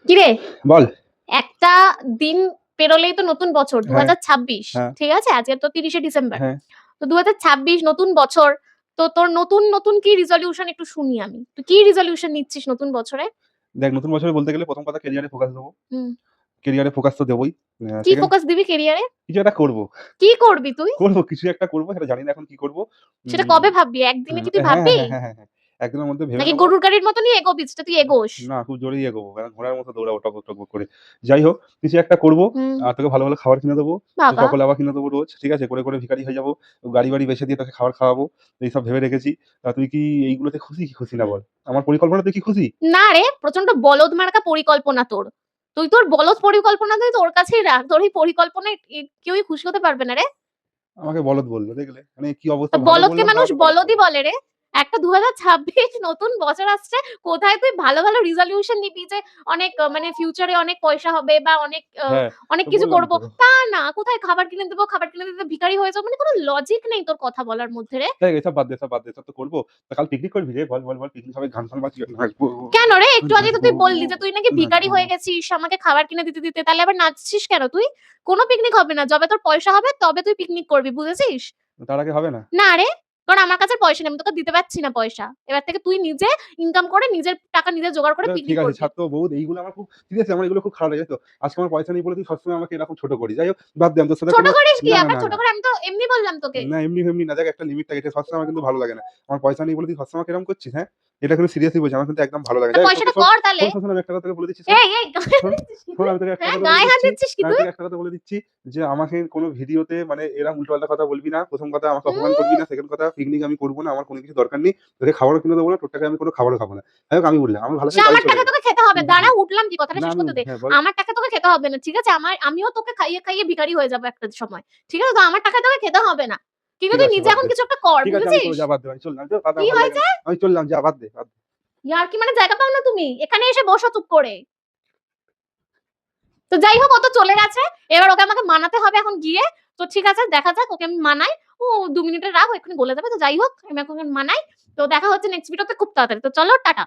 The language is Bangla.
কিরে বল। একটা দিন পেরোলেই তো নতুন বছর হ্যাঁ, 2026। হ্যাঁ, ঠিক আছে, আজকে তো 30শে ডিসেম্বর। হ্যাঁ। তো 2026 নতুন বছর। তো তোর নতুন নতুন কি রিজলিউশন একটু শুনি আমি। তুই কি রিজলিউশন নিচ্ছিস নতুন বছরে? দেখ, নতুন বছরে বলতে গেলে ১ম কথা ক্যারিয়ারে ফোকাস দেবো। হুম। ক্যারিয়ারে ফোকাস তো দেবোই। কি সেকেন্ড ফোকাস দিবি ক্যারিয়ারে? কিছু একটা করব। কি করবি তুই? কিছু একটা করব, সেটা জানি না এখন কি করব। সেটা উম কবে ভাববি? একদিনে কি তুই হ্যাঁ, ভাববি? হ্যাঁ, হ্যাঁ, হ্যাঁ, হ্যাঁ। একদিনের মধ্যে ভেবে নাকি নেব। গরুর গাড়ির মতনই এগোবি যেটা তুই এগোস? না, খুব জোরেই এগোবো। কারণ ঘোড়ার মতো দৌড়াবো টগবগ, টগবগ করে। যাই হোক, কিছু একটা করব। হুম। আর তোকে ভালো, ভালো খাবার কিনে দেবো। বাবা! চকোলাভা কিনে দেবো রোজ। ঠিক আছে? করে, করে ভিখারি হয়ে যাবো। গাড়ি বাড়ি বেচে দিয়ে তোকে খাবার খাওয়াবো। এইসব ভেবে রেখেছি। তা তুই কি এইগুলোতে খুশি কি খুশি না বল? আমার পরিকল্পনাতে কি খুশি? না রে, প্রচন্ড বলদ মার্কা পরিকল্পনা তোর। তুই তোর বলদ পরিকল্পনা তুই তোর কাছেই রাখ। তোর এই পরিকল্পনায় কেউই খুশি হতে পারবে না রে। আমাকে বলদ বলল, দেখলে? মানে কি তা অবস্থা, ভালো বলদকে বলল, মানুষ খারাপে বলদ বলদই বলল। বলে রে। একটা 2026 নতুন বছর আসছে। কোথায় তুই ভালো, ভালো রিজলিউশন নিবি যে অনেক মানে ফিউচারে অনেক পয়সা হবে বা অনেক হ্যাঁ, অনেক তো কিছু বললাম করব। তো। তা না, কোথায় খাবার কিনে দেবো, খাবার কিনে দিতে ভিখারি হয়ে যাবো। মানে কোনো লজিক নেই তোর কথা বলার মধ্যে রে। এই এসব বাদ দে, এসব বাদ দে। এসব তো করব। তা কাল পিকনিক করবি রে? বল, বল, বল। পিকনিক হবে, গান ফান বাজিয়ে নাচবো, কেন রে? একটু আগেই তো নাচবো, তুই বললি যে তুই নাকি ভিখারি নাচবো। হয়ে গেছিস আমাকে খাবার কিনে দিতে, দিতে। তাহলে আবার নাচছিস কেন তুই? কোনো পিকনিক হবে না। যবে তোর পয়সা হবে তবে তুই পিকনিক করবি, বুঝেছিস? তার আগে হবে না? না রে, কারণ আমার কাছে পয়সা নেই। আমি তোকে দিতে পারছি না পয়সা। এবার থেকে তুই নিজে ইনকাম করে নিজের টাকা নিজে জোগাড় করে ঠিক পিকনিক আছে, করবি। ছাড় তো বউদ, এইগুলো আমার খুব সিরিয়াসলি আমার এগুলো খুব খারাপ লাগে তো। আজকে আমার পয়সা নেই বলে তুই সবসময় আমাকে এরকম ছোট করিস। যাই হোক, বাদ দে, আমি তোর সাথে ছোট কোনো করিস কি? না, না, আবার না, ছোট না। করে আমি তো এমনি বললাম তোকে। না, এমনি-ফেমনি না। দেখ, একটা লিমিট থাকে। এটা সবসময় আমার কিন্তু ভালো লাগে না। আমার পয়সা নেই বলে তুই সবসময় আমাকে এরকম করছিস, হ্যাঁ? এটা কিন্তু সিরিয়াসলি বলছি। আমার কিন্তু একদম ভালো লাগে না। তো যাই হোক, তোকে পয়সাটা শোন, কর তাহলে। শোন, শোন, শোন, আমি একটা কথা তোকে বলে দিচ্ছি, শোন। এই গায়ে শোন, হাত দিচ্ছিস কি শোন, তুই? আমি তোকে একটা হ্যাঁ, কথা বলে গায়ে হাত দিচ্ছি। দিচ্ছিস কি আমি তুই? তোকে একটা কথা বলে দিচ্ছি যে আমাকে কোনো ভিডিওতে মানে এরকম উল্টোপাল্টা কথা বলবি না। ১ম কথা, আমাকে অপমান করবি উম না। সেকেন্ড কথা, পিকনিক আমি করব না। আমার কোনো কিছু দরকার নেই। তোকে খাবারও কিনে দেবো না। তোর টাকায় আমি কোনো খাবারও খাবো না। যাই হোক, আমি বললাম। আমি ভালো সে করে বাড়ি আমার চলে টাকা যা। তোকে খেতে হবে। হুম, হুম, দাঁড়া হুম। উঠলাম কি কথাটা না, শেষ আমি করতে দে। হ্যাঁ, বল। আমার টাকা তোকে খেতে হবে না। ঠিক আছে? আমিও তোকে খাইয়ে, খাইয়ে ভিখারি হয়ে যাবো একটা সময়। ঠিক আছে? তো আমার টাকায় তোকে খেতে হবে না। কিন্তু ঠিক তুই আছে, নিজে বাদ এখন দে। কিছু একটা কর, ঠিক আছে, আমি বুঝেছিস? করব, যা বাদ দে। আমি চললাম। যা, বাদ দে, কি আমার ভালো লাগে হয়েছে? না। আমি চললাম, যা বাদ দে, বাদ দে। ইয়ার্কি মানে জায়গা পাও না তুমি? এখানে এসে বসো চুপ করে। তো যাই হোক, ও তো চলে গেছে। এবার ওকে আমাকে মানাতে হবে এখন গিয়ে। তো ঠিক আছে, দেখা যাক ওকে আমি মানাই। ও ২ মিনিটের রাগ, ও এক্ষুনি গলে যাবে। তো যাই হোক, আমি ওকে মানাই। তো দেখা হচ্ছে নেক্সট ভিডিওতে খুব তাড়াতাড়ি। তো চলো টাটা।